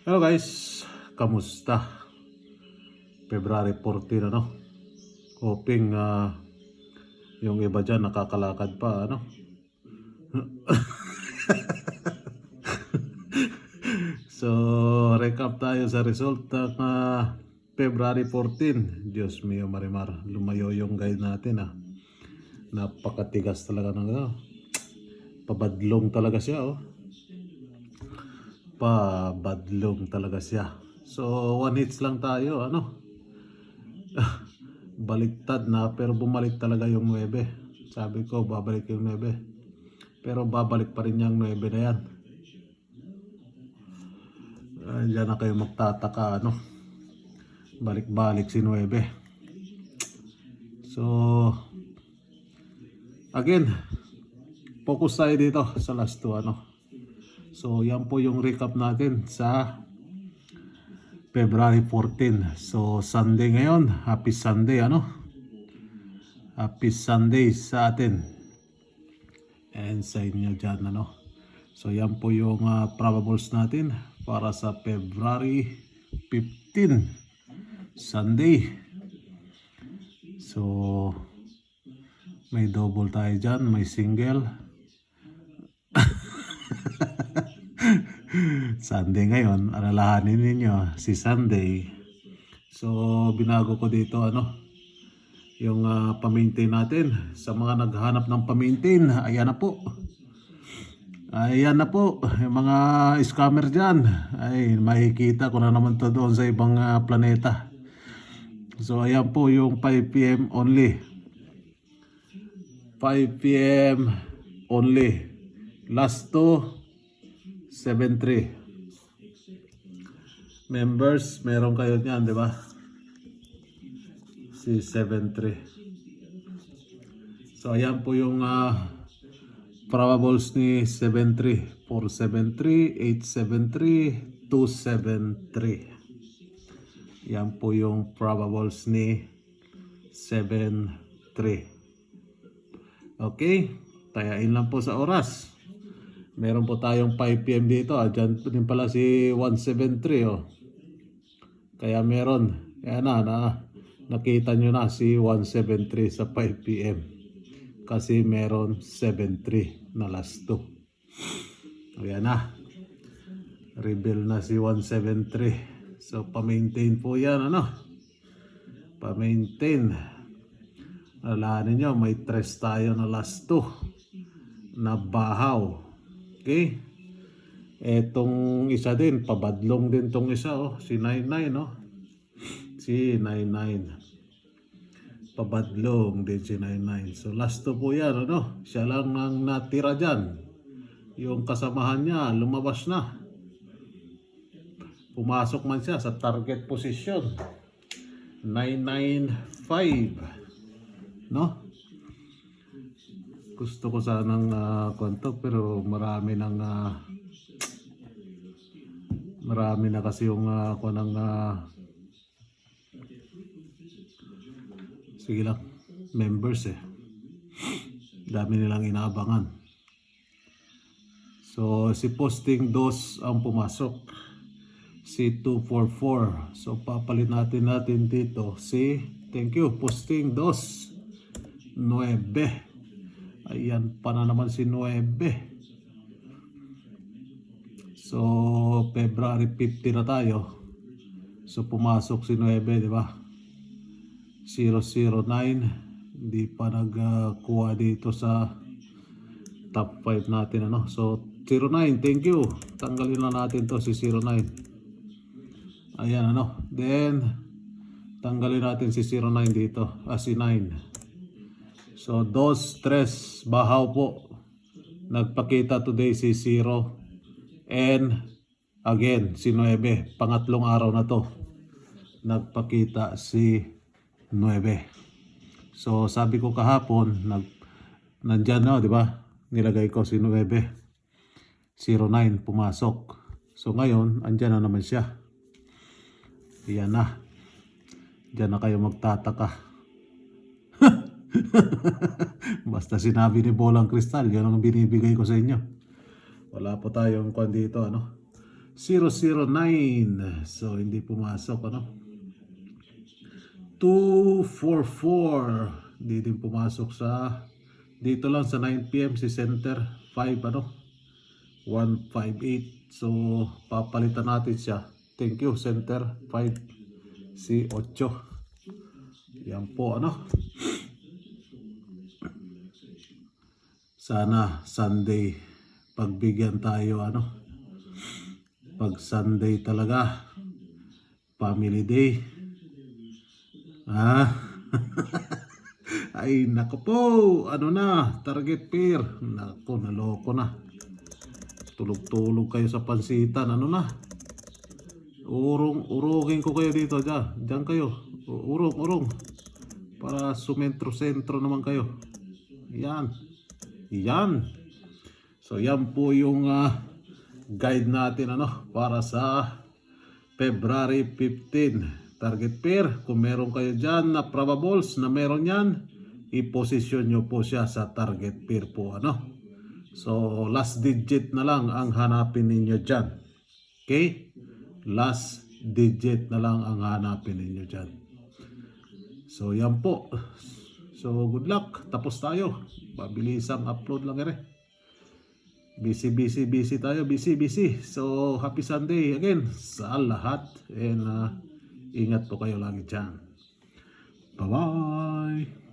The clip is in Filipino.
Hello guys, kamusta? February 14 ano? Hoping yung iba dyan nakakalakad pa ano? So recap tayo sa result ng February 14. Diyos mio Marimar, lumayo yung guide natin Napakatigas talaga ng pabadlong talaga siya Pabadlong talaga siya. So one hits lang tayo ano? Baliktad na pero bumalik talaga yung 9. Sabi ko babalik yung 9. Pero babalik pa rin yung 9 na yan. Diyan na kayo magtataka ano. Balik-balik si 9. So again, focus tayo dito sa last 2 ano. So yan po yung recap natin sa February 14. So Sunday ngayon, happy Sunday ano. Happy Sunday sa atin and sa inyo dyan ano. So yan po yung probables natin para sa February 15 Sunday. So may double tayo dyan, may single. Sunday ngayon, alalahanin ninyo si Sunday. So binago ko dito ano, yung pa-maintain natin. Sa mga naghahanap ng pa-maintain, ayan na po. Ayan na po, yung mga scammer dyan. Ay, makikita ko na naman to doon sa ibang planeta. So ayan po yung 5 PM only. 5 PM only. Last to 7-3. Members, meron kayo niyan, di ba? Si 7-3. So ayan po yung probables ni 7-3. 4-7-3, 8-7-3, 2-7-3. Yan po yung probables ni 7-3. Okay, tayain lang po sa oras. Meron po tayong 5 PM dito. Diyan din pala si 173 Kaya meron. Kaya nakita nyo na si 173 sa 5 PM. Kasi meron 73 na last 2. Ayan na. Reveal na si 173. So pa-maintain po yan ano. Pa-maintain. Alahanin nyo, may 3 tayo na last 2 na bahaw. Okay. Etong isa din, pabadlong din tong isa si 99 Si 99. Pabadlong din si 99. So last 2 po yan ano. Siya lang ang natira dyan. Yung kasamahan niya, lumabas na. Pumasok man siya sa target position. 995. No? Gusto ko sanang kontok pero marami na kasi yung sige lang, members dami nilang inaabangan. So si posting 2 ang pumasok, si 244. So papalit natin dito si, thank you, posting 2 9. Ayan pa na naman si 9. So February 50 na tayo. So pumasok si 9, di ba? 009. Hindi pa nagkuha dito sa top 5 natin ano. So 09, thank you. Tanggalin na natin to si 09. Ayan ano. Then tanggalin natin si 09 dito. Si 9. So 2, 3, bahaw po. Nagpakita today si 0. And again, si 9. Pangatlong araw na to. Nagpakita si 9. So sabi ko kahapon, nandyan na, di ba? Nilagay ko si 9. 09, pumasok. So ngayon, andyan na naman siya. Yan na. Diyan na kayo magtataka. Basta sinabi ni Bolang Kristal, yan ang binibigay ko sa inyo. Wala po tayong kwan dito ano. 009. So hindi pumasok ano. 244. Hindi din pumasok sa dito lang sa 9 PM si center 5 ano. 158. So papalitan natin siya. Thank you center 5 si 8. Yan po ano. Sana Sunday pagbigyan tayo ano. Pag Sunday talaga family day. Ay nako po, ano na, target pair. Nako, naloko na. Tulog-tulog kayo sa pansitan, ano na. Urugin ko kayo dito, diyan kayo. Urong. Para sumentro-sentro naman kayo. Yan. So yan po yung guide natin ano para sa February 15. Target pair, kung meron kayo dyan na probables na meron yan, i-position nyo po siya sa target pair po ano. So last digit na lang ang hanapin ninyo dyan. Okay? Last digit na lang ang hanapin ninyo dyan. So yan po. So good luck. Tapos tayo. Pabilisang upload lang ere. Busy tayo. Busy. So happy Sunday again sa lahat. And ingat po kayo lagi dyan. Bye-bye.